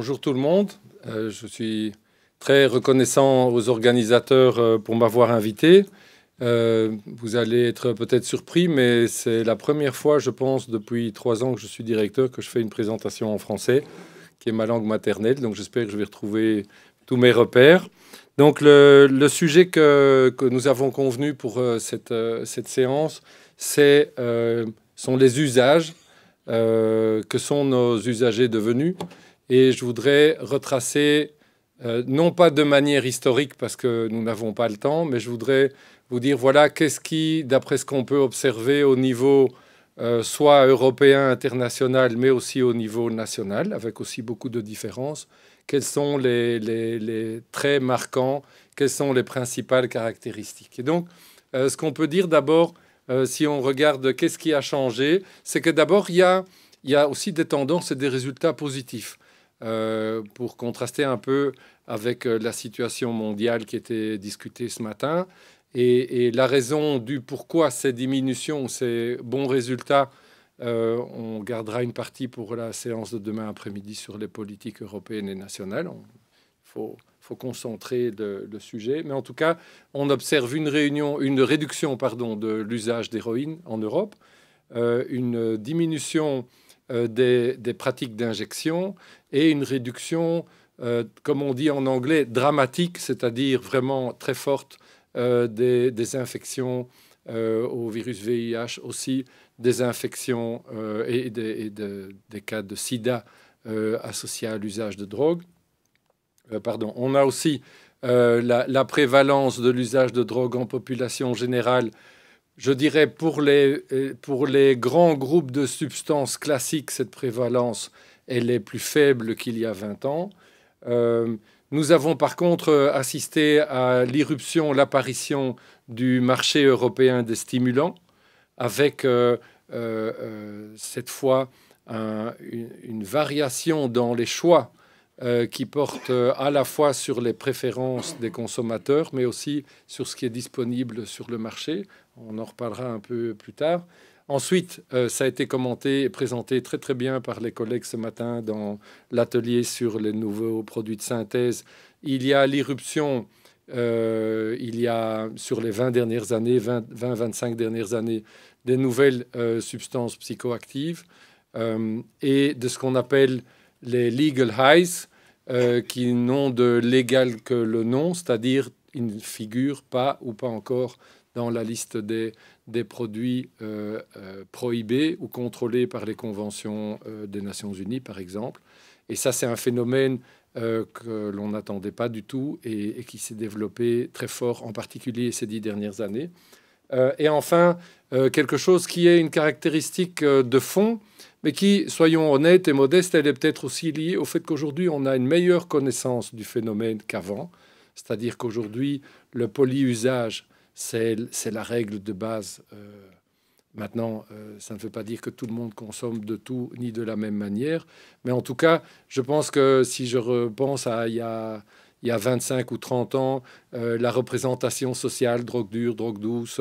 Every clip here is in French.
Bonjour tout le monde. Je suis très reconnaissant aux organisateurs pour m'avoir invité. Vous allez être peut-être surpris, mais c'est la première fois, je pense, depuis 3 ans que je suis directeur, que je fais une présentation en français, qui est ma langue maternelle. Donc j'espère que je vais retrouver tous mes repères. Donc le sujet que nous avons convenu pour cette séance, sont les usages. Que sont nos usagers devenus. Et je voudrais retracer, non pas de manière historique parce que nous n'avons pas le temps, mais je voudrais vous dire, voilà, qu'est-ce qui, d'après ce qu'on peut observer au niveau soit européen, international, mais aussi au niveau national, avec aussi beaucoup de différences, quels sont les traits marquants, quelles sont les principales caractéristiques. Et donc, ce qu'on peut dire d'abord, si on regarde qu'est-ce qui a changé, c'est que d'abord, il y a aussi des tendances et des résultats positifs. Pour contraster un peu avec la situation mondiale qui était discutée ce matin. Et la raison du pourquoi ces diminutions, ces bons résultats, on gardera une partie pour la séance de demain après-midi sur les politiques européennes et nationales. Il faut concentrer le sujet. Mais en tout cas, on observe une réduction de l'usage d'héroïne en Europe, une diminution des pratiques d'injection et une réduction, comme on dit en anglais, dramatique, c'est-à-dire vraiment très forte des infections au virus VIH, aussi des infections et des cas de sida associés à l'usage de drogue. On a aussi la prévalence de l'usage de drogue en population générale. Je dirais pour les grands groupes de substances classiques, cette prévalence, elle est plus faible qu'il y a 20 ans. Nous avons par contre assisté à l'apparition du marché européen des stimulants, avec cette fois une variation dans les choix qui porte à la fois sur les préférences des consommateurs, mais aussi sur ce qui est disponible sur le marché. On en reparlera un peu plus tard. Ensuite, ça a été commenté et présenté très très bien par les collègues ce matin dans l'atelier sur les nouveaux produits de synthèse. Il y a l'irruption, il y a sur les 20 dernières années, 20-25 dernières années, des nouvelles substances psychoactives et de ce qu'on appelle les legal highs, qui n'ont de légal que le nom, c'est-à-dire ils ne figurent pas ou pas encore dans la liste des produits prohibés ou contrôlés par les conventions des Nations Unies, par exemple. Et ça, c'est un phénomène que l'on n'attendait pas du tout et qui s'est développé très fort, en particulier ces 10 dernières années. Et enfin, quelque chose qui est une caractéristique de fond, mais qui, soyons honnêtes et modestes, elle est peut-être aussi liée au fait qu'aujourd'hui, on a une meilleure connaissance du phénomène qu'avant. C'est-à-dire qu'aujourd'hui, le polyusage, c'est la règle de base. Maintenant, ça ne veut pas dire que tout le monde consomme de tout, ni de la même manière. Mais en tout cas, je pense que si je repense à il y a 25 ou 30 ans, la représentation sociale, drogue dure, drogue douce,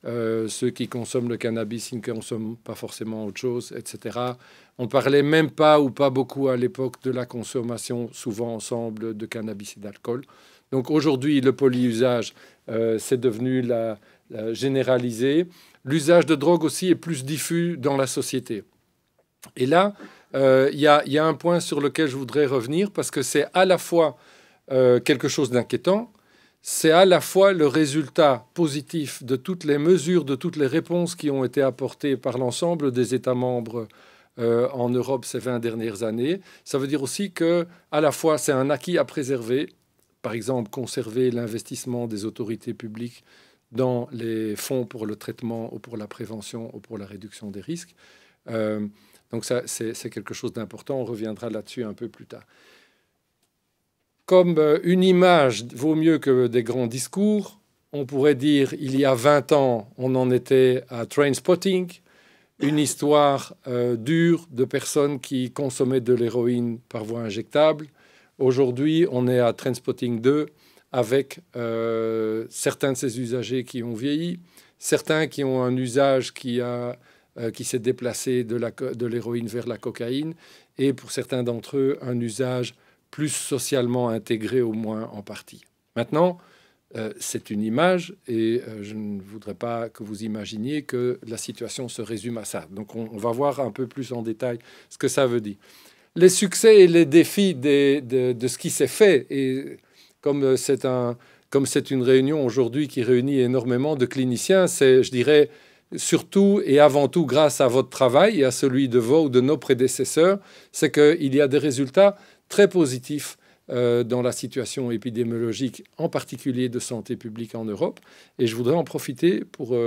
ceux qui consomment le cannabis, ils ne consomment pas forcément autre chose, etc. On parlait même pas ou pas beaucoup à l'époque de la consommation, souvent ensemble, de cannabis et d'alcool. Donc aujourd'hui, le polyusage, c'est devenu la généralisé. L'usage de drogue aussi est plus diffus dans la société. Et là, il y a un point sur lequel je voudrais revenir, parce que c'est à la fois quelque chose d'inquiétant, c'est à la fois le résultat positif de toutes les mesures, de toutes les réponses qui ont été apportées par l'ensemble des États membres en Europe ces 20 dernières années. Ça veut dire aussi que, à la fois, c'est un acquis à préserver, par exemple, conserver l'investissement des autorités publiques dans les fonds pour le traitement ou pour la prévention ou pour la réduction des risques. Donc ça, c'est quelque chose d'important. On reviendra là-dessus un peu plus tard. Comme une image vaut mieux que des grands discours, on pourrait dire il y a 20 ans, on en était à Trainspotting, une histoire dure de personnes qui consommaient de l'héroïne par voie injectable. Aujourd'hui, on est à Trainspotting 2 avec certains de ces usagers qui ont vieilli, certains qui ont un usage qui s'est déplacé de l'héroïne vers la cocaïne, et pour certains d'entre eux, un usage plus socialement intégré, au moins en partie. Maintenant, c'est une image et je ne voudrais pas que vous imaginiez que la situation se résume à ça. Donc on va voir un peu plus en détail ce que ça veut dire. Les succès et les défis de ce qui s'est fait, et comme c'est une réunion aujourd'hui qui réunit énormément de cliniciens, c'est, je dirais, surtout et avant tout grâce à votre travail et à celui de vos ou de nos prédécesseurs, c'est qu'il y a des résultats très positifs dans la situation épidémiologique, en particulier de santé publique en Europe. Et je voudrais en profiter pour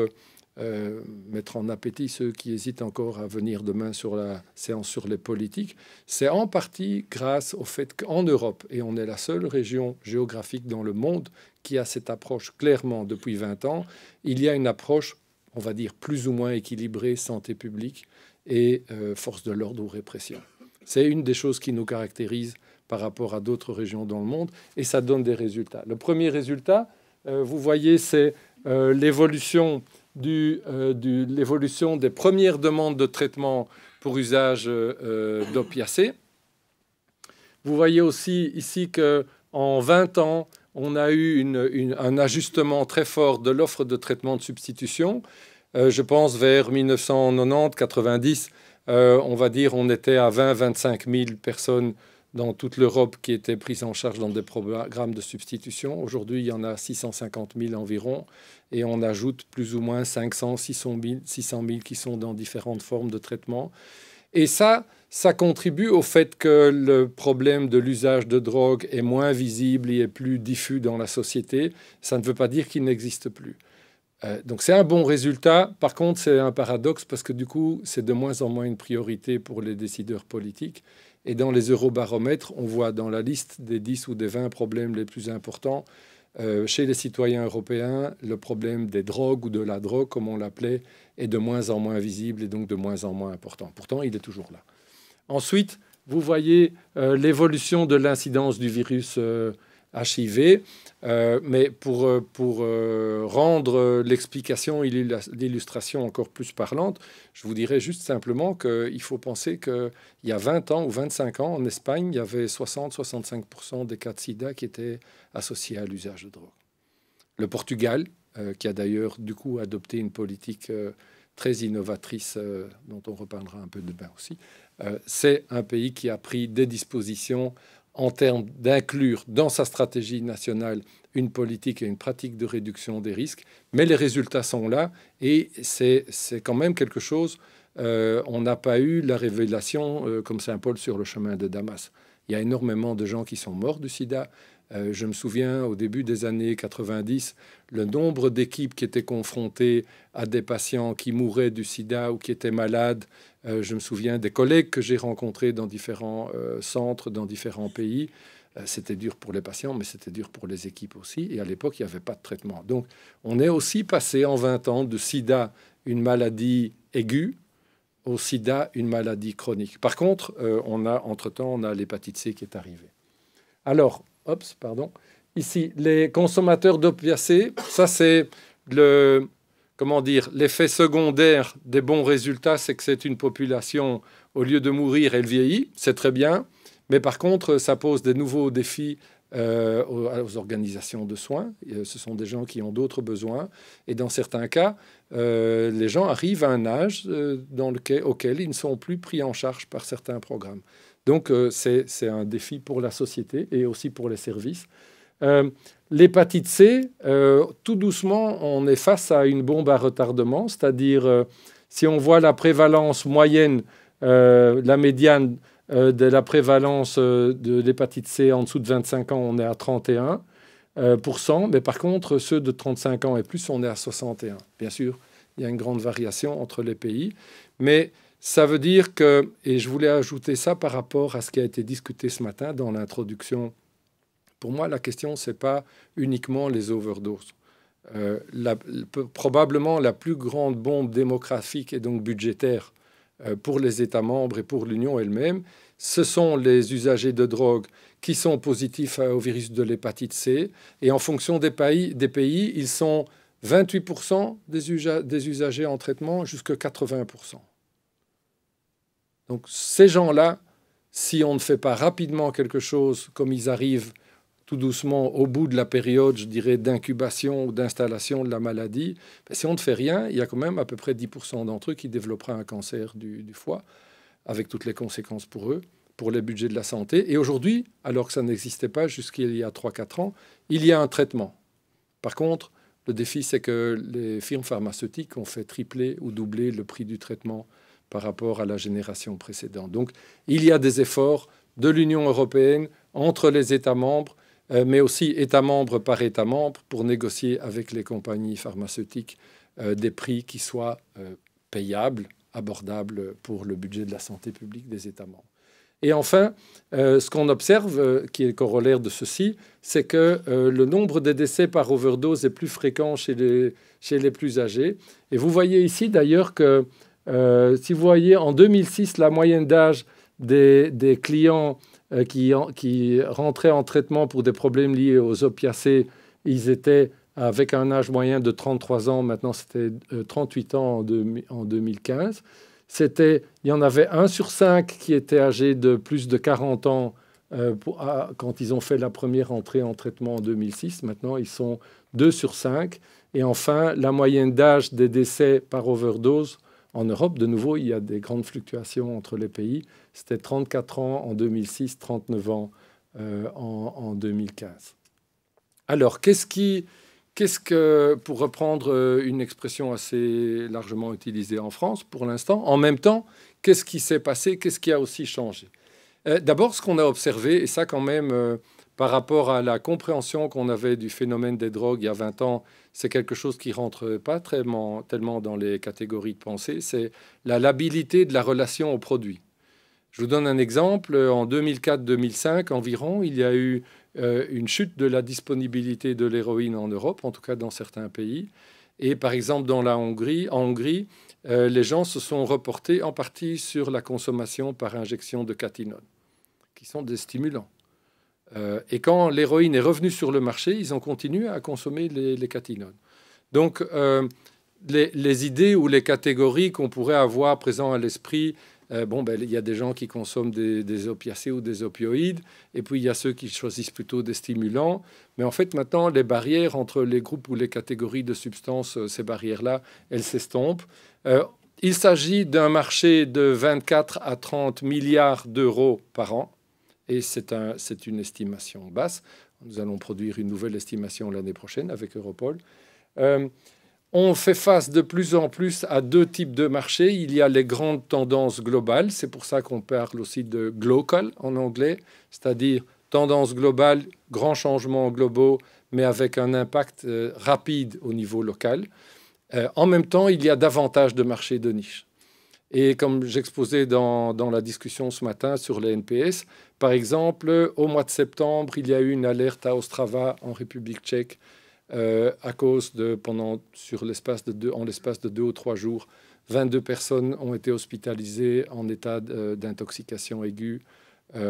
mettre en appétit ceux qui hésitent encore à venir demain sur la séance sur les politiques. C'est en partie grâce au fait qu'en Europe, et on est la seule région géographique dans le monde qui a cette approche clairement depuis 20 ans, il y a une approche, on va dire, plus ou moins équilibrée, santé publique et force de l'ordre ou répression. C'est une des choses qui nous caractérise par rapport à d'autres régions dans le monde, et ça donne des résultats. Le premier résultat, vous voyez, c'est l'évolution des premières demandes de traitement pour usage d'opiacés. Vous voyez aussi ici qu'en 20 ans, on a eu un ajustement très fort de l'offre de traitement de substitution. Je pense vers 1990-90, on va dire on était à 20-25 000 personnes dans toute l'Europe qui étaient prises en charge dans des programmes de substitution. Aujourd'hui, il y en a 650 000 environ, et on ajoute plus ou moins 500-600 000 qui sont dans différentes formes de traitement. Et ça contribue au fait que le problème de l'usage de drogue est moins visible et est plus diffus dans la société. Ça ne veut pas dire qu'il n'existe plus. Donc c'est un bon résultat. Par contre, c'est un paradoxe parce que du coup, c'est de moins en moins une priorité pour les décideurs politiques. Et dans les eurobaromètres, on voit dans la liste des 10 ou des 20 problèmes les plus importants, chez les citoyens européens, le problème des drogues ou de la drogue, comme on l'appelait, est de moins en moins visible et donc de moins en moins important. Pourtant, il est toujours là. Ensuite, vous voyez l'évolution de l'incidence du virus HIV. Mais pour rendre l'explication et l'illustration encore plus parlante, je vous dirais juste simplement qu'il faut penser qu'il y a 20 ans ou 25 ans, en Espagne, il y avait 60-65% des cas de sida qui étaient associés à l'usage de drogue. Le Portugal, qui a d'ailleurs du coup adopté une politique très innovatrice, dont on reparlera un peu demain aussi, c'est un pays qui a pris des dispositions en termes d'inclure dans sa stratégie nationale une politique et une pratique de réduction des risques. Mais les résultats sont là et c'est quand même quelque chose. On n'a pas eu la révélation comme Saint Paul sur le chemin de Damas. Il y a énormément de gens qui sont morts du sida. Je me souviens, au début des années 90, le nombre d'équipes qui étaient confrontées à des patients qui mouraient du sida ou qui étaient malades. Je me souviens des collègues que j'ai rencontrés dans différents centres, dans différents pays. C'était dur pour les patients, mais c'était dur pour les équipes aussi. Et à l'époque, il n'y avait pas de traitement. Donc, on est aussi passé en 20 ans de sida, une maladie aiguë, au sida, une maladie chronique. Par contre, entre-temps, on a l'hépatite C qui est arrivée. Alors, ici, les consommateurs d'opiacés, ça c'est l'effet secondaire des bons résultats, c'est que c'est une population, au lieu de mourir, elle vieillit, c'est très bien. Mais par contre, ça pose des nouveaux défis aux organisations de soins. Ce sont des gens qui ont d'autres besoins. Et dans certains cas, les gens arrivent à un âge auquel ils ne sont plus pris en charge par certains programmes. Donc, c'est un défi pour la société et aussi pour les services. L'hépatite C, tout doucement, on est face à une bombe à retardement. C'est-à-dire, si on voit la prévalence moyenne, la médiane de la prévalence de l'hépatite C en dessous de 25 ans, on est à 31%. Mais par contre, ceux de 35 ans et plus, on est à 61%. Bien sûr, il y a une grande variation entre les pays. Mais ça veut dire que, et je voulais ajouter ça par rapport à ce qui a été discuté ce matin dans l'introduction, pour moi, la question, ce n'est pas uniquement les overdoses. Probablement la plus grande bombe démographique et donc budgétaire pour les États membres et pour l'Union elle-même, ce sont les usagers de drogue qui sont positifs au virus de l'hépatite C. Et en fonction des pays, ils sont 28% des usagers en traitement jusqu'à 80%. Donc ces gens-là si on ne fait pas rapidement quelque chose, comme ils arrivent tout doucement au bout de la période, je dirais, d'incubation ou d'installation de la maladie, si on ne fait rien, il y a quand même à peu près 10% d'entre eux qui développeraient un cancer du foie, avec toutes les conséquences pour eux, pour les budgets de la santé. Et aujourd'hui, alors que ça n'existait pas jusqu'il y a 3-4 ans, il y a un traitement. Par contre, le défi, c'est que les firmes pharmaceutiques ont fait tripler ou doubler le prix du traitement par rapport à la génération précédente. Donc, il y a des efforts de l'Union européenne entre les États membres, mais aussi États membres par État membre, pour négocier avec les compagnies pharmaceutiques des prix qui soient payables, abordables pour le budget de la santé publique des États membres. Et enfin, ce qu'on observe, qui est corollaire de ceci, c'est que le nombre de décès par overdose est plus fréquent chez les plus âgés. Et vous voyez ici d'ailleurs que, si vous voyez, en 2006, la moyenne d'âge des clients qui rentraient en traitement pour des problèmes liés aux opiacés, ils étaient avec un âge moyen de 33 ans. Maintenant, c'était 38 ans en 2015. Il y en avait 1 sur 5 qui était âgé de plus de 40 ans quand ils ont fait la première entrée en traitement en 2006. Maintenant, ils sont 2 sur 5. Et enfin, la moyenne d'âge des décès par overdose en Europe, de nouveau, il y a des grandes fluctuations entre les pays. C'était 34 ans en 2006, 39 ans en 2015. Alors, pour reprendre une expression assez largement utilisée en France pour l'instant, en même temps, qu'est-ce qui s'est passé? Qu'est-ce qui a aussi changé? D'abord, ce qu'on a observé, et ça quand même, par rapport à la compréhension qu'on avait du phénomène des drogues il y a 20 ans, c'est quelque chose qui ne rentre pas tellement dans les catégories de pensée, c'est la labilité de la relation au produit. Je vous donne un exemple. En 2004-2005 environ, il y a eu une chute de la disponibilité de l'héroïne en Europe, en tout cas dans certains pays. Et par exemple, en Hongrie, les gens se sont reportés en partie sur la consommation par injection de catinone, qui sont des stimulants. Et quand l'héroïne est revenue sur le marché, ils ont continué à consommer les catinones. Donc, les idées ou les catégories qu'on pourrait avoir présentes à l'esprit, il y a des gens qui consomment des opiacés ou des opioïdes, et puis il y a ceux qui choisissent plutôt des stimulants. Mais en fait, maintenant, les barrières entre les groupes ou les catégories de substances, ces barrières-là, elles s'estompent. Il s'agit d'un marché de 24 à 30 milliards d'euros par an, et c'est une estimation basse. Nous allons produire une nouvelle estimation l'année prochaine avec Europol. On fait face de plus en plus à 2 types de marchés. Il y a les grandes tendances globales. C'est pour ça qu'on parle aussi de glocal en anglais, c'est-à-dire tendance globale, grands changements globaux, mais avec un impact rapide au niveau local. En même temps, il y a davantage de marchés de niche. Et comme j'exposais dans la discussion ce matin sur les NPS, par exemple, au mois de septembre, il y a eu une alerte à Ostrava en République tchèque à cause en l'espace de 2 ou 3 jours, 22 personnes ont été hospitalisées en état d'intoxication aiguë et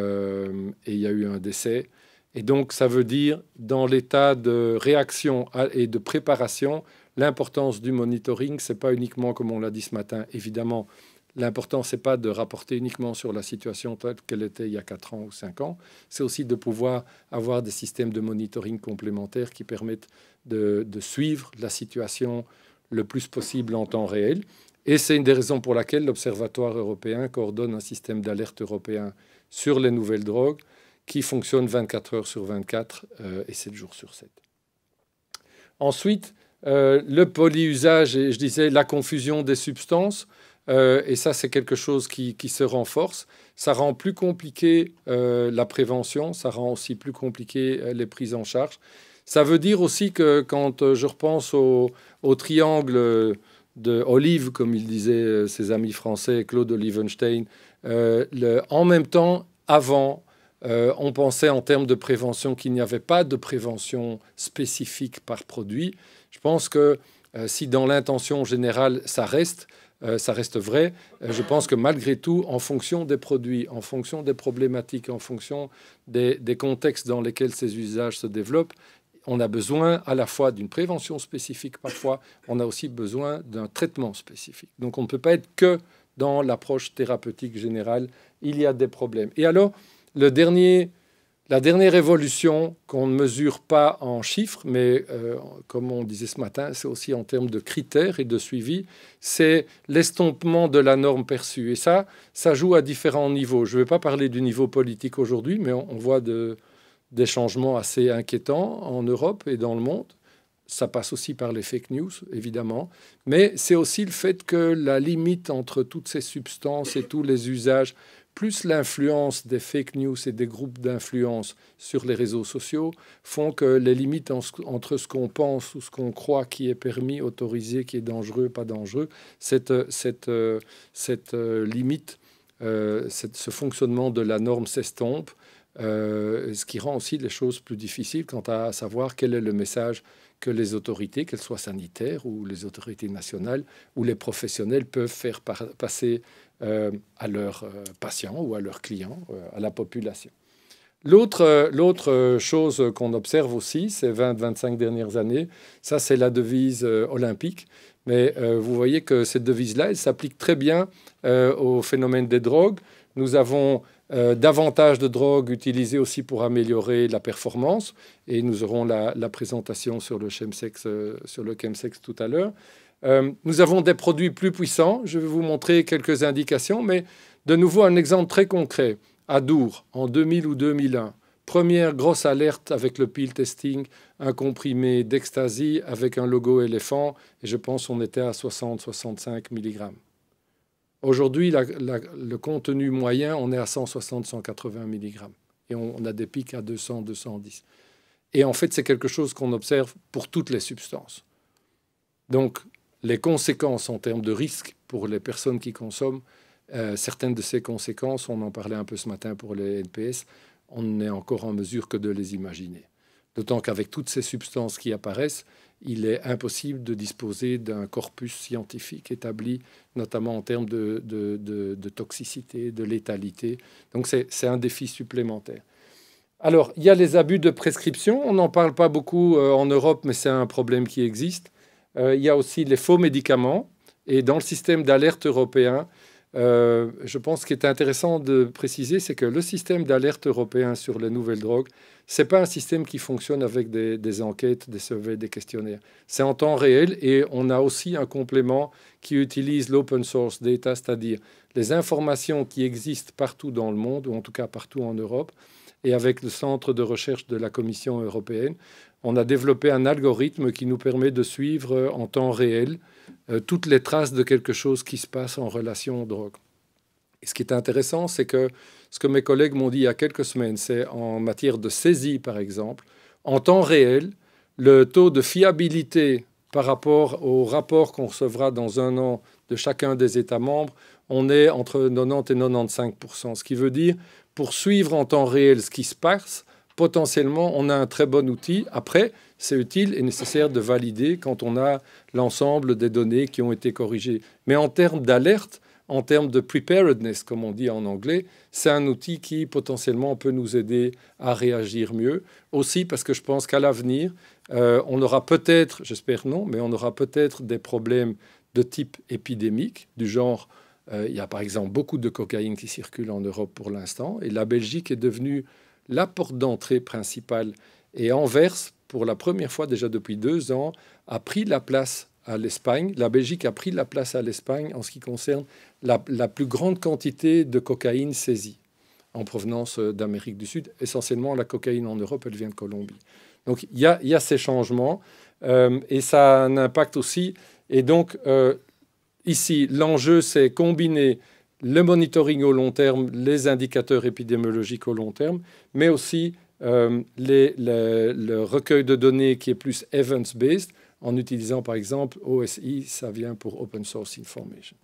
il y a eu un décès. Et donc, ça veut dire, dans l'état de réaction et de préparation, l'importance du monitoring, ce n'est pas uniquement, comme on l'a dit ce matin, évidemment, l'important, ce n'est pas de rapporter uniquement sur la situation telle qu'elle était il y a 4 ans ou 5 ans, c'est aussi de pouvoir avoir des systèmes de monitoring complémentaires qui permettent de suivre la situation le plus possible en temps réel. Et c'est une des raisons pour laquelle l'Observatoire européen coordonne un système d'alerte européen sur les nouvelles drogues qui fonctionne 24 heures sur 24 et 7 jours sur 7. Ensuite, le polyusage, et je disais la confusion des substances, et ça c'est quelque chose qui se renforce. Ça rend plus compliqué la prévention, ça rend aussi plus compliqué les prises en charge. Ça veut dire aussi que quand je repense au triangle de Olive, comme il disait ses amis français, Claude Olivenstein, en même temps, avant, on pensait en termes de prévention qu'il n'y avait pas de prévention spécifique par produit. Je pense que si dans l'intention générale ça reste vrai, je pense que malgré tout, en fonction des produits, en fonction des problématiques, en fonction des contextes dans lesquels ces usages se développent, on a besoin à la fois d'une prévention spécifique parfois, on a aussi besoin d'un traitement spécifique. Donc on ne peut pas être que dans l'approche thérapeutique générale, il y a des problèmes. Et alors, la dernière évolution qu'on ne mesure pas en chiffres, mais comme on disait ce matin, c'est aussi en termes de critères et de suivi, c'est l'estompement de la norme perçue. Et ça joue à différents niveaux. Je ne vais pas parler du niveau politique aujourd'hui, mais on voit des changements assez inquiétants en Europe et dans le monde. Ça passe aussi par les fake news, évidemment. Mais c'est aussi le fait que la limite entre toutes ces substances et tous les usages, plus l'influence des fake news et des groupes d'influence sur les réseaux sociaux, font que les limites entre ce qu'on pense ou ce qu'on croit qui est permis, autorisé, qui est dangereux, pas dangereux, cette limite, ce fonctionnement de la norme s'estompe, ce qui rend aussi les choses plus difficiles quant à savoir quel est le message que les autorités, qu'elles soient sanitaires ou les autorités nationales ou les professionnels, peuvent faire passer à leurs patients ou à leurs clients, à la population. L'autre chose qu'on observe aussi ces 20-25 dernières années, ça c'est la devise olympique, mais vous voyez que cette devise-là, elle s'applique très bien au phénomène des drogues. Nous avons davantage de drogues utilisées aussi pour améliorer la performance, et nous aurons la présentation sur le chemsex, sur le chemsex tout à l'heure. Nous avons des produits plus puissants. Je vais vous montrer quelques indications, mais de nouveau un exemple très concret. À Dour, en 2000 ou 2001, première grosse alerte avec le pill testing, un comprimé d'ecstasy avec un logo éléphant, et je pense qu'on était à 60-65 mg. Aujourd'hui, le contenu moyen, on est à 160-180 mg. Et on a des pics à 200-210. Et en fait, c'est quelque chose qu'on observe pour toutes les substances. Donc, les conséquences en termes de risque pour les personnes qui consomment, certaines de ces conséquences, on en parlait un peu ce matin pour les NPS, on n'est encore en mesure que de les imaginer. D'autant qu'avec toutes ces substances qui apparaissent, il est impossible de disposer d'un corpus scientifique établi, notamment en termes de toxicité, de létalité. Donc c'est un défi supplémentaire. Alors, il y a les abus de prescription. On n'en parle pas beaucoup en Europe, mais c'est un problème qui existe. Il y a aussi les faux médicaments. Et dans le système d'alerte européen, je pense qu'il est intéressant de préciser, c'est que le système d'alerte européen sur les nouvelles drogues, ce n'est pas un système qui fonctionne avec des enquêtes, des surveys, des questionnaires. C'est en temps réel, et on a aussi un complément qui utilise l'open source data, c'est-à-dire les informations qui existent partout dans le monde, ou en tout cas partout en Europe. Et avec le centre de recherche de la Commission européenne, on a développé un algorithme qui nous permet de suivre en temps réel toutes les traces de quelque chose qui se passe en relation aux drogues. Et ce qui est intéressant, c'est que ce que mes collègues m'ont dit il y a quelques semaines, c'est en matière de saisie, par exemple, en temps réel, le taux de fiabilité par rapport au rapport qu'on recevra dans un an de chacun des États membres, on est entre 90 et 95%. Ce qui veut dire, pour suivre en temps réel ce qui se passe, potentiellement, on a un très bon outil. Après, c'est utile et nécessaire de valider quand on a l'ensemble des données qui ont été corrigées. Mais en termes d'alerte, en termes de preparedness, comme on dit en anglais, c'est un outil qui potentiellement peut nous aider à réagir mieux. Aussi parce que je pense qu'à l'avenir, on aura peut-être, j'espère non, mais on aura peut-être des problèmes de type épidémique, du genre, il y a par exemple beaucoup de cocaïne qui circule en Europe pour l'instant, et la Belgique est devenue la porte d'entrée principale. Et Anvers, pour la première fois déjà depuis 2 ans, a pris la place à l'Espagne. La Belgique a pris la place à l'Espagne en ce qui concerne la plus grande quantité de cocaïne saisie en provenance d'Amérique du Sud. Essentiellement, la cocaïne en Europe, elle vient de Colombie. Donc, il y a ces changements et ça a un impact aussi. Et donc, ici, l'enjeu, c'est combiner le monitoring au long terme, les indicateurs épidémiologiques au long terme, mais aussi le recueil de données qui est plus evidence-based, en utilisant par exemple OSI, ça vient pour Open Source Information.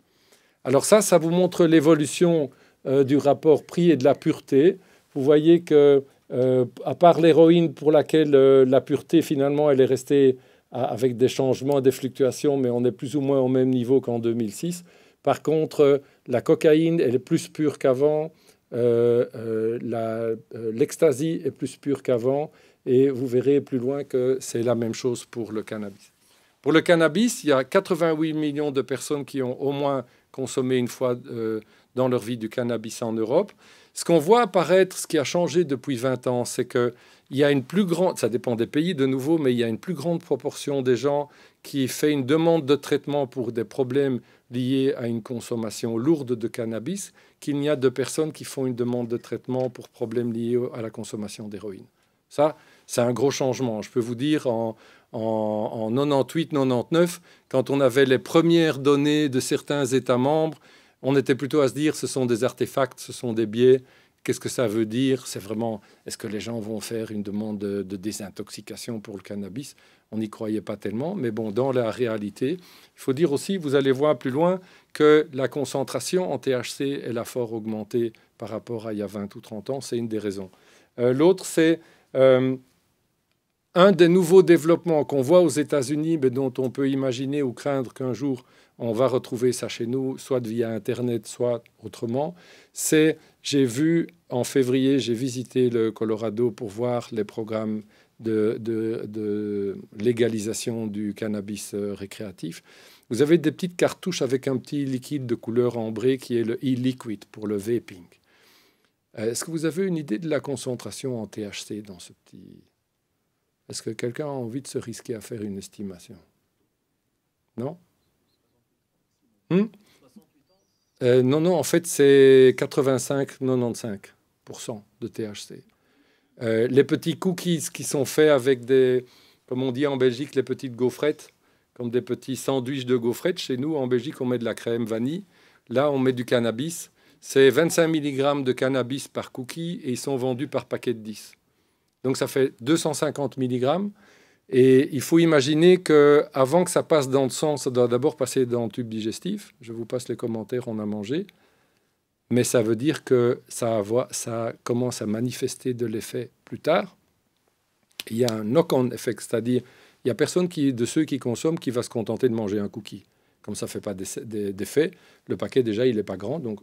Alors ça vous montre l'évolution du rapport prix et de la pureté. Vous voyez que, à part l'héroïne pour laquelle la pureté finalement elle est restée avec des changements, des fluctuations, mais on est plus ou moins au même niveau qu'en 2006. Par contre, la cocaïne, elle est plus pure qu'avant. L'ecstasy est plus pure qu'avant. Et vous verrez plus loin que c'est la même chose pour le cannabis. Pour le cannabis, il y a 88 millions de personnes qui ont au moins consommer une fois dans leur vie du cannabis en Europe. Ce qu'on voit apparaître, ce qui a changé depuis 20 ans, c'est qu'il y a une plus grande, ça dépend des pays de nouveau, mais il y a une plus grande proportion des gens qui fait une demande de traitement pour des problèmes liés à une consommation lourde de cannabis qu'il n'y a de personnes qui font une demande de traitement pour problèmes liés à la consommation d'héroïne. Ça, c'est un gros changement. Je peux vous dire, en 98-99, quand on avait les premières données de certains États membres, on était plutôt à se dire ce sont des artefacts, ce sont des biais. Qu'est-ce que ça veut dire? C'est vraiment, est-ce que les gens vont faire une demande de désintoxication pour le cannabis? On n'y croyait pas tellement. Mais bon, dans la réalité, il faut dire aussi, vous allez voir plus loin, que la concentration en THC, elle a fort augmenté par rapport à il y a 20 ou 30 ans. C'est une des raisons. L'autre, c'est un des nouveaux développements qu'on voit aux États-Unis, mais dont on peut imaginer ou craindre qu'un jour on va retrouver ça chez nous, soit via Internet, soit autrement. C'est, j'ai vu en février, j'ai visité le Colorado pour voir les programmes de légalisation du cannabis récréatif. Vous avez des petites cartouches avec un petit liquide de couleur ambrée qui est le e-liquid pour le vaping. Est-ce que vous avez une idée de la concentration en THC dans ce petit... Est-ce que quelqu'un a envie de se risquer à faire une estimation? Non? Non, en fait, c'est 85-95% de THC. Les petits cookies qui sont faits avec des, comme on dit en Belgique, les petites gaufrettes, comme des petits sandwichs de gaufrettes. Chez nous, en Belgique, on met de la crème vanille. Là, on met du cannabis. C'est 25 mg de cannabis par cookie et ils sont vendus par paquet de 10. Donc, ça fait 250 mg. Et il faut imaginer qu'avant que ça passe dans le sang, ça doit d'abord passer dans le tube digestif. Je vous passe les commentaires, on a mangé. Mais ça veut dire que ça commence à manifester de l'effet plus tard. Il y a un knock-on effect, c'est-à-dire il n'y a personne de ceux qui consomment qui va se contenter de manger un cookie. Comme ça ne fait pas d'effet, le paquet déjà il n'est pas grand, donc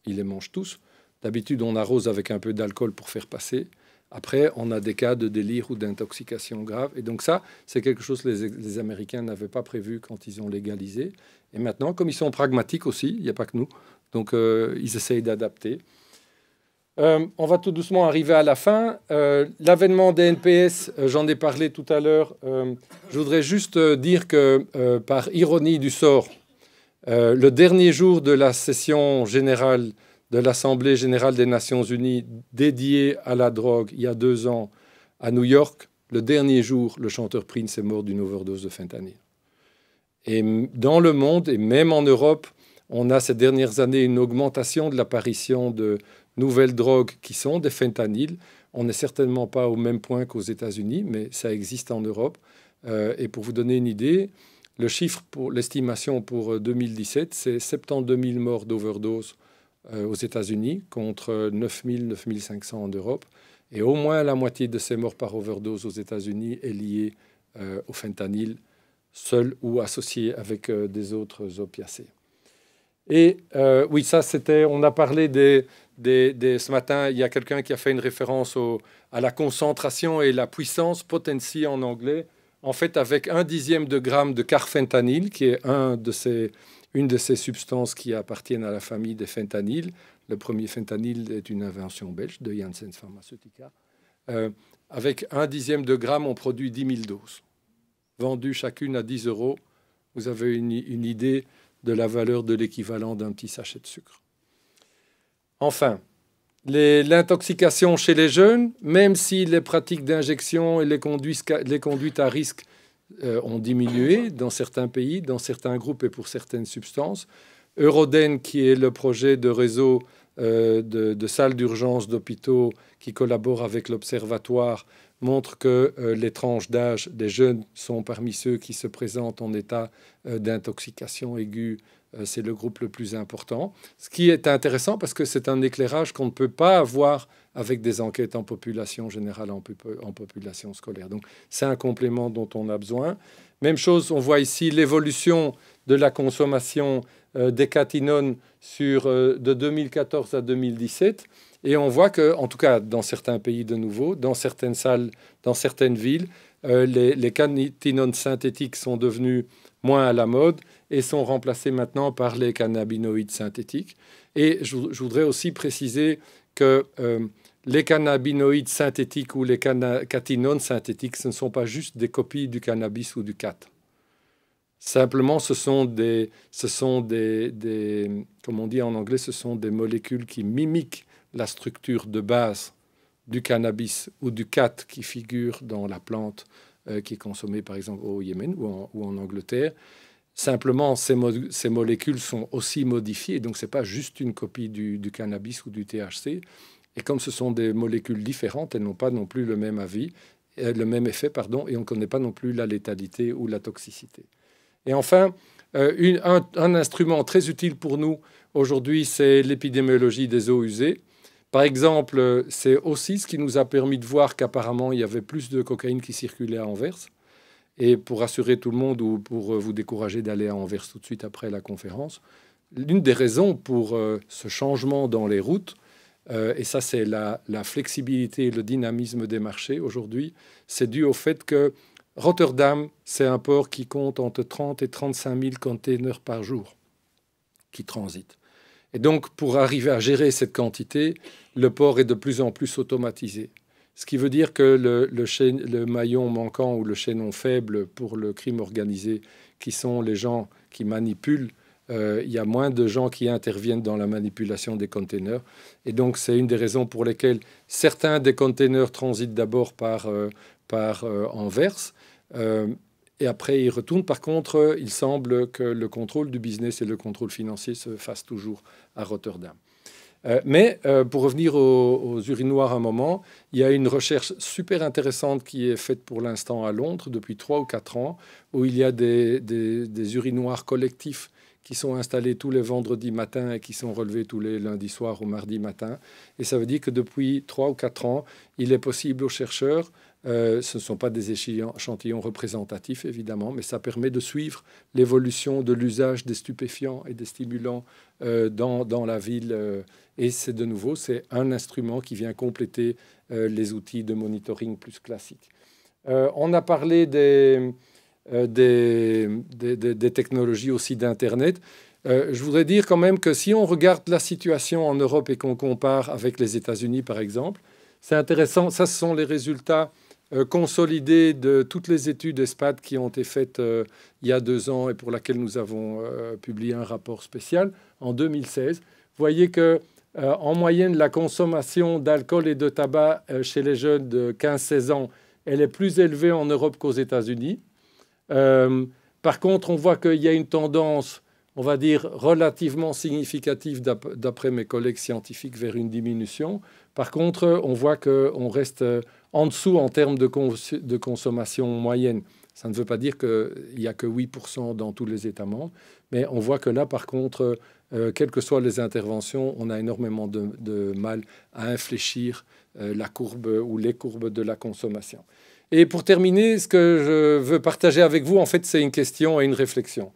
ils les mangent tous. D'habitude on arrose avec un peu d'alcool pour faire passer. Après, on a des cas de délire ou d'intoxication grave. Et donc ça, c'est quelque chose que les Américains n'avaient pas prévu quand ils ont légalisé. Et maintenant, comme ils sont pragmatiques aussi, il n'y a pas que nous, donc ils essayent d'adapter. On va tout doucement arriver à la fin. L'avènement des NPS, j'en ai parlé tout à l'heure. Je voudrais juste dire que, par ironie du sort, le dernier jour de la session générale de l'Assemblée générale des Nations unies dédiée à la drogue il y a 2 ans à New York, le dernier jour, le chanteur Prince est mort d'une overdose de fentanyl. Et dans le monde, et même en Europe, on a ces dernières années une augmentation de l'apparition de nouvelles drogues qui sont des fentanyls. On n'est certainement pas au même point qu'aux États-Unis, mais ça existe en Europe. Et pour vous donner une idée, le chiffre pour l'estimation pour 2017, c'est 72 000 morts d'overdose aux États-Unis contre 9 000, 9 500 en Europe. Et au moins la moitié de ces morts par overdose aux États-Unis est liée au fentanyl, seul ou associé avec des autres opiacés. Et oui, ça c'était, on a parlé ce matin, il y a quelqu'un qui a fait une référence à la concentration et la puissance, potency en anglais, en fait avec 1/10 de gramme de carfentanyl, qui est une de ces substances qui appartiennent à la famille des fentanyls. Le premier fentanyl est une invention belge de Janssen Pharmaceutica. Avec 1/10 de gramme, on produit 10 000 doses. Vendues chacune à 10 €, vous avez une idée de la valeur de l'équivalent d'un petit sachet de sucre. Enfin, l'intoxication chez les jeunes, même si les pratiques d'injection et les conduites à risque ont diminué dans certains pays, dans certains groupes et pour certaines substances. Euroden, qui est le projet de réseau de salles d'urgence d'hôpitaux qui collabore avec l'Observatoire, montre que les tranches d'âge des jeunes sont parmi ceux qui se présentent en état d'intoxication aiguë. C'est le groupe le plus important. Ce qui est intéressant parce que c'est un éclairage qu'on ne peut pas avoir avec des enquêtes en population générale, en population scolaire. Donc c'est un complément dont on a besoin. Même chose, on voit ici l'évolution de la consommation des catinones de 2014 à 2017. Et on voit que, en tout cas, dans certains pays de nouveau, dans certaines salles, dans certaines villes, les cannabinoïdes synthétiques sont devenus moins à la mode et sont remplacés maintenant par les cannabinoïdes synthétiques. Et je voudrais aussi préciser que les cannabinoïdes synthétiques ou les catinones synthétiques, ce ne sont pas juste des copies du cannabis ou du khat. Simplement, ce sont des comme on dit en anglais, ce sont des molécules qui mimiquent la structure de base du cannabis ou du khat qui figure dans la plante qui est consommée par exemple au Yémen ou en Angleterre. Simplement, ces molécules sont aussi modifiées, donc ce n'est pas juste une copie du cannabis ou du THC. Et comme ce sont des molécules différentes, elles n'ont pas non plus le même effet, et on ne connaît pas non plus la létalité ou la toxicité. Et enfin, un instrument très utile pour nous aujourd'hui, c'est l'épidémiologie des eaux usées. Par exemple, c'est aussi ce qui nous a permis de voir qu'apparemment, il y avait plus de cocaïne qui circulait à Anvers. Et pour rassurer tout le monde ou pour vous décourager d'aller à Anvers tout de suite après la conférence, l'une des raisons pour ce changement dans les routes, et ça c'est la flexibilité et le dynamisme des marchés aujourd'hui, c'est dû au fait que Rotterdam, c'est un port qui compte entre 30 et 35 000 containers par jour qui transitent. Et donc, pour arriver à gérer cette quantité, le port est de plus en plus automatisé. Ce qui veut dire que le maillon manquant ou le chaînon faible pour le crime organisé, qui sont les gens qui manipulent, il y a moins de gens qui interviennent dans la manipulation des containers. Et donc, c'est une des raisons pour lesquelles certains des containers transitent d'abord par Anvers. Et après, ils retournent. Par contre, il semble que le contrôle du business et le contrôle financier se fassent toujours à Rotterdam. Mais pour revenir aux urinoirs un moment, il y a une recherche super intéressante qui est faite pour l'instant à Londres depuis 3 ou 4 ans, où il y a des urinoirs collectifs qui sont installés tous les vendredis matins et qui sont relevés tous les lundis soirs ou mardis matin. Et ça veut dire que depuis 3 ou 4 ans, il est possible aux chercheurs, ce ne sont pas des échantillons représentatifs évidemment, mais ça permet de suivre l'évolution de l'usage des stupéfiants et des stimulants dans la ville. Et c'est de nouveau, c'est un instrument qui vient compléter les outils de monitoring plus classiques. On a parlé des technologies aussi d'Internet. Je voudrais dire quand même que si on regarde la situation en Europe et qu'on compare avec les États-Unis, par exemple, c'est intéressant. Ça, ce sont les résultats consolidés de toutes les études ESPAD qui ont été faites il y a 2 ans et pour laquelle nous avons publié un rapport spécial en 2016. Vous voyez que en moyenne, la consommation d'alcool et de tabac chez les jeunes de 15-16 ans, elle est plus élevée en Europe qu'aux États-Unis. Par contre, on voit qu'il y a une tendance, on va dire, relativement significative, d'après mes collègues scientifiques, vers une diminution. Par contre, on voit qu'on reste en dessous en termes de consommation moyenne. Ça ne veut pas dire qu'il n'y a que 8% dans tous les États membres, mais on voit que là, par contre, quelles que soient les interventions, on a énormément de mal à infléchir la courbe ou les courbes de la consommation. Et pour terminer, ce que je veux partager avec vous, en fait, c'est une question et une réflexion.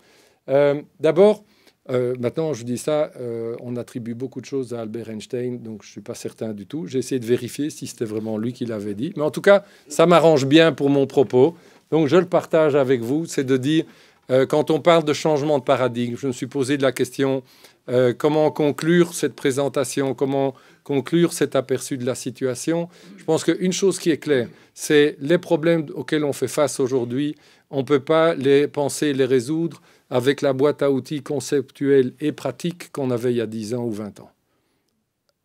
D'abord, maintenant, je dis ça, on attribue beaucoup de choses à Albert Einstein, donc je ne suis pas certain du tout. J'ai essayé de vérifier si c'était vraiment lui qui l'avait dit. Mais en tout cas, ça m'arrange bien pour mon propos. Donc, je le partage avec vous. C'est de dire, quand on parle de changement de paradigme, je me suis posé de la question, comment conclure cette présentation, comment conclure cet aperçu de la situation. Je pense qu'une chose qui est claire, c'est les problèmes auxquels on fait face aujourd'hui, on ne peut pas les penser, les résoudre avec la boîte à outils conceptuelle et pratique qu'on avait il y a 10 ans ou 20 ans.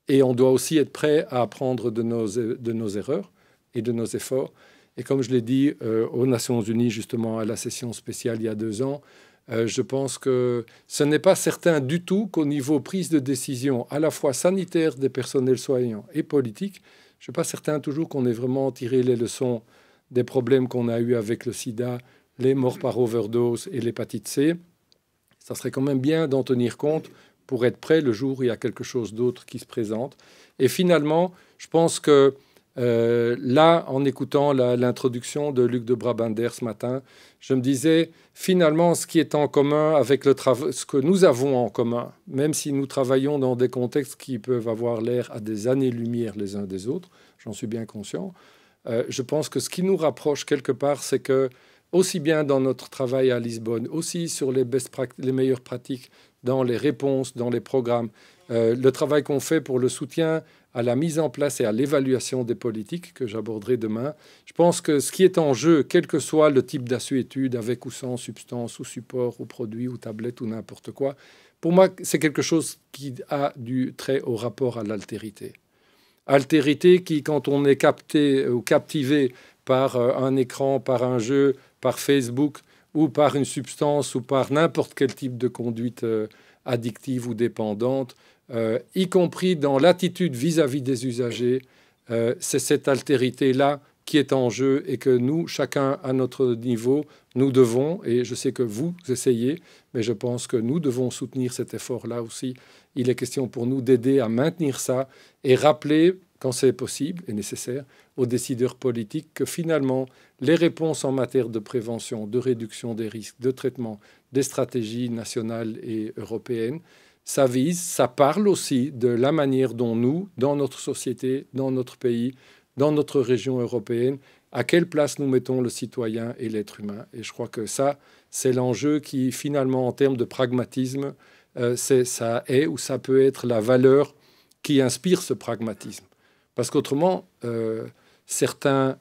Et on doit aussi être prêt à apprendre de nos erreurs et de nos efforts. Et comme je l'ai dit aux Nations Unies, justement, à la session spéciale il y a 2 ans, je pense que ce n'est pas certain du tout qu'au niveau prise de décision, à la fois sanitaire des personnels soignants et politique, je ne suis pas certain toujours qu'on ait vraiment tiré les leçons des problèmes qu'on a eus avec le sida, les morts par overdose et l'hépatite C. Ça serait quand même bien d'en tenir compte pour être prêt le jour où il y a quelque chose d'autre qui se présente. Et finalement, je pense que là, en écoutant l'introduction de Luc de Brabander ce matin, je me disais, finalement, ce qui est en commun avec ce que nous avons en commun, même si nous travaillons dans des contextes qui peuvent avoir l'air à des années-lumière les uns des autres, j'en suis bien conscient, Je pense que ce qui nous rapproche quelque part, c'est que aussi bien dans notre travail à Lisbonne, aussi sur les meilleures pratiques dans les réponses, dans les programmes, le travail qu'on fait pour le soutien à la mise en place et à l'évaluation des politiques que j'aborderai demain. Je pense que ce qui est en jeu, quel que soit le type d'assuétude, avec ou sans substance, ou support, ou produit, ou tablette, ou n'importe quoi, pour moi, c'est quelque chose qui a du trait au rapport à l'altérité. Altérité qui, quand on est capté ou captivé par un écran, par un jeu, par Facebook, ou par une substance, ou par n'importe quel type de conduite addictive ou dépendante, y compris dans l'attitude vis-à-vis des usagers, c'est cette altérité-là qui est en jeu et que nous, chacun à notre niveau, nous devons, et je sais que vous essayez, mais je pense que nous devons soutenir cet effort-là aussi. Il est question pour nous d'aider à maintenir ça et rappeler, quand c'est possible et nécessaire, aux décideurs politiques que finalement, les réponses en matière de prévention, de réduction des risques, de traitement, des stratégies nationales et européennes, ça vise, ça parle aussi de la manière dont nous, dans notre société, dans notre pays, dans notre région européenne, à quelle place nous mettons le citoyen et l'être humain. Et je crois que ça, c'est l'enjeu qui, finalement, en termes de pragmatisme, ça est ou ça peut être la valeur qui inspire ce pragmatisme. Parce qu'autrement, certains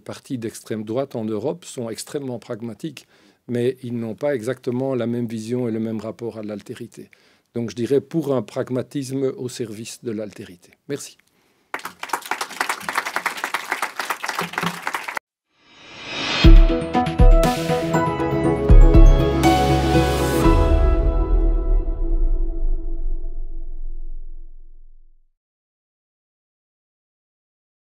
partis d'extrême droite en Europe sont extrêmement pragmatiques, mais ils n'ont pas exactement la même vision et le même rapport à l'altérité. Donc je dirais pour un pragmatisme au service de l'altérité. Merci.